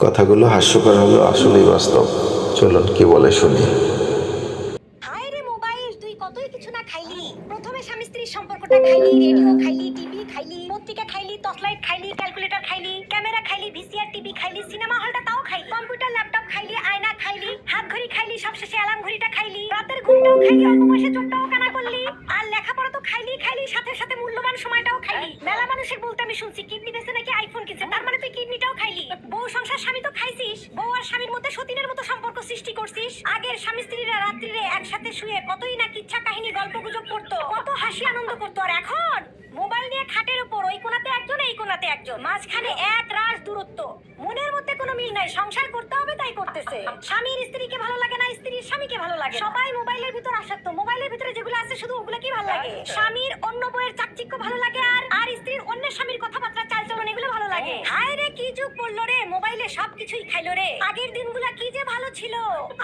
কথাগুলো হাস্যকর হলেও আসলেই বাস্তব। চলুন কি বলে শুনি। হায় রে মোবাইল, তুই কতই কিছু না খাইলি। প্রথমে স্বামী স্ত্রীর সম্পর্কটা খাইলি, রেডিও খাইলি, টিভি খাইলি, পত্রিকা খাইলি, টর্চলাইট খাইলি, ক্যালকুলেটর খাইলি, ক্যামেরা খাইলি, ভিসিআর টিভি খাইলি, সিনেমা হলটা তাও খাইলি, কম্পিউটার ল্যাপটপ খাইলি, আয়না খাইলি, হাত ঘড়ি খাইলি, সবশেষে অ্যালার্ম ঘড়িটা খাইলি, রাতের ঘুমটাও খাইলি, অল্প বয়সে চোখটাও কানা করলি, আর লেখাপড়া তো খাইলি খাইলি, সাথে সাথে মূল্যবান সময়টাও খাইলি। মেলা মানুষের বলতে আমি শুনছি কিডনি বেচে নাকি আইফোন কিনছে, তার মানে তুই কিডনিটাও খাইলি। বউ সংসার স্বামী তো খাইছিস, বউ আর স্বামীর মধ্যে সতীনের মতো সম্পর্ক সৃষ্টি করছিস। আগের স্বামী স্ত্রীরা রাত্রিরে একসাথে শুয়ে কতই না কিচ্ছা কাহিনী গল্প গুজব করতো, কত হাসি আনন্দ করতো। আর এখন মোবাইল নিয়ে খাটের উপর ওই কোণাতে একজন এই কোণাতে একজন, মাঝখানে এক রাশ দূরত্ব। মনের মধ্যে কোনো মিল নাই, সংসার করতে হবে তাই করতেছে। স্বামীর স্ত্রীকে ভালো লাগে না, স্ত্রীর স্বামীকে ভালো লাগে। সবাই মোবাইলের ভিতর আসক্ত, মোবাইলের ভিতরে যেগুলো আছে শুধু ওগুলো কি ভালো লাগে। স্বামীর অন্য বইয়ের চাকচিক্য ভালো লাগে, আর স্ত্রীর অন্য স্বামীর কথাবার্তা চালচলন এগুলো ভালো লাগে। হায় রে কি যুগ পড়লো রে, মোবাইলে সবকিছুই খাইলো রে। আগের দিনগুলা কি যে ভালো ছিল।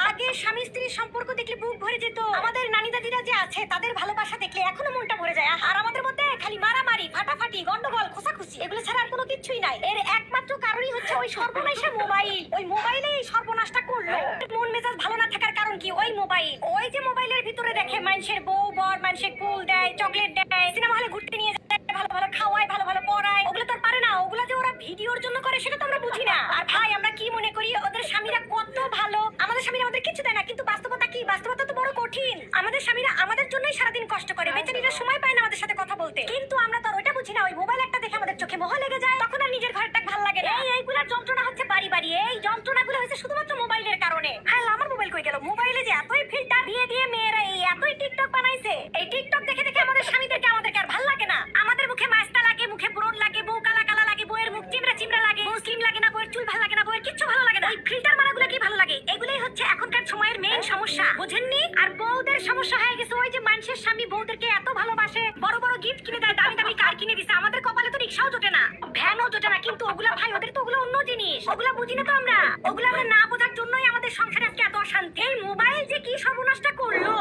আগে স্বামী স্ত্রীর সম্পর্ক দেখলে বুক ভরে যেত। আমাদের নানি দাদিরা যে আছে তাদের ভালোবাসা দেখলে এখনো মনটা ভরে যায়। আর আমাদের মধ্যে খালি মারামারি, ফাটাফাটি, গন্ডগোল, খোসাখুসি, এগুলো ছাড়া আর কোনো কিছুই নাই। এর একমাত্র কারণই হচ্ছে ওই সর্বনাশা মোবাইল। ওই মোবাইলেই সর্বনাশটা করলো। মন মেজাজ ভালো না থাকার কারণ কি? ওই মোবাইল। ওই যে মোবাইলের ভিতরে দেখে মানুষের বউ বর মানুষের কুল দেয়, চকলেট দেয়, সিনেমা হলে ঘুরতে নিয়ে যায়, ভালো ভালো খাওয়ায়, ভালো ভালো পড়ায়। ওগুলো তো পারে না। ওগুলো যে ওরা ভিডিওর জন্য করে সেটা তো আমরা বুঝি না। আর ভাই আমরা কি মনে করি ওদের স্বামীরা কত ভালো, আমাদের স্বামীরা আমাদের কিছু দেয় না। কিন্তু বাস্তবতা কি? বাস্তবতা তো বড় কঠিন। আমাদের স্বামীরা আমাদের জন্যই সারাদিন কষ্ট করে, বেচারিরা সময় পায় না আমাদের সাথে কথা বলতে। কিন্তু আমরা তো ওইটা বুঝি না। ওই মোবাইল একটা দেখে আমাদের চোখে মোহ লেগে যায়, তখন আর নিজের ঘরটা ভালো লাগে না। এইগুলার যন্ত্রণা হচ্ছে বাড়ি বাড়ি। এই যন্ত্রণাগুলো হচ্ছে শুধুমাত্র মোবাইলের কারণে। হ্যাঁ, আমার মোবাইল কই গেল? মোবাইলে যে এতই ফিল্টার দিয়ে দিয়ে মেয়েরা এই এতই টিকটক বানাইছে, এই টিকটক দেখে দেখে আমাদের স্বামীদেরকে আমাদেরকে আর ভালো লাগে না। আমাদের মুখে মাস্তা লাগে, মুখে ব্রণ লাগে, বউ কালা কালা লাগে, বউয়ের মুখ চিমড়া চিমড়া লাগে, বউ স্লিম লাগে না, বউয়ের চুল ভালো লাগে না, বউয়ের কিচ্ছু ভালো লাগে না। ওই ফিল্টার মারাগুলো কি ভালো লাগে? এগুলাই হচ্ছে এখনকার সময়ের মেইন সমস্যা, বুঝেননি? আর বউদের সমস্যা হয়ে গেছে ওই যে মানুষের স্বামী বউদেরকে এত ভালোবাসে, বড় বড় গিফট কিনে দেয়, দামি দামি কার কিনে দিছে। আমাদের কপালে তো রিকশাও জোটে না, ভ্যানও জোটে না। কিন্তু ওগুলা ভাই, ওদের তো ওগুলো অন্য জিনিস, ওগুলা বুঝি না তো আমরা। ওগুলা আমরা না বোঝার জন্যই আমাদের সংসারে আজকে এত অশান্তি। এই মোবাইল যে কি সর্বনাশটা করলো,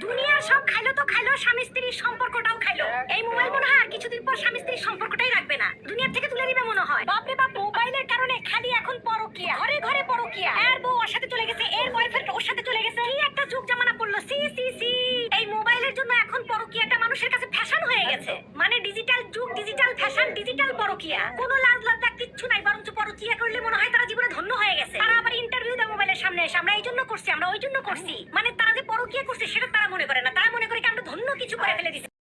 দুনিয়ার সব খাইলো তো খাইলো, স্বামী স্ত্রীর সম্পর্কটাও খাইলো। এই মোবাইল মনে হয় আর কিছুদিন পর স্বামী স্ত্রীর সম্পর্কটাই রাখবে না, দুনিয়ার থেকে তুলে দিবে মনে হয়। বাপরে বাপ, মোবাইলের কারণে খালি এখন পরকিয়া, ঘরে ঘরে পরকিয়া। এর বউ ওর সাথে চলে গেছে, এর বয়ফ্রেন্ড ওর সাথে চলে গেছে। কি একটা যুগ জামানা পড়লো, সি সি সি। এই মোবাইলের জন্য এখন পরকিয়াটা মানুষের কাছে ফ্যাশন হয়ে গেছে। মানে ডিজিটাল যুগ, ডিজিটাল ফ্যাশন, ডিজিটাল পরকিয়া। কোনো লাজ লজ্জা কিচ্ছু নাই, বরঞ্চ পরকিয়া করলে মনে হয় তারা জীবনে ধন্য হয়ে গেছে। তারা আবার ইন্টারভিউ দেয় মোবাইলের সামনে এসে, আমরা এই জন্য করছি, আমরা ওই জন্য করছি। মানে তারা যে পরকিয়া করছে সেটা তারা মনে করে না, তারা মনে করে কি আমরা ধন্য কিছু করে ফেলে দিচ্ছি।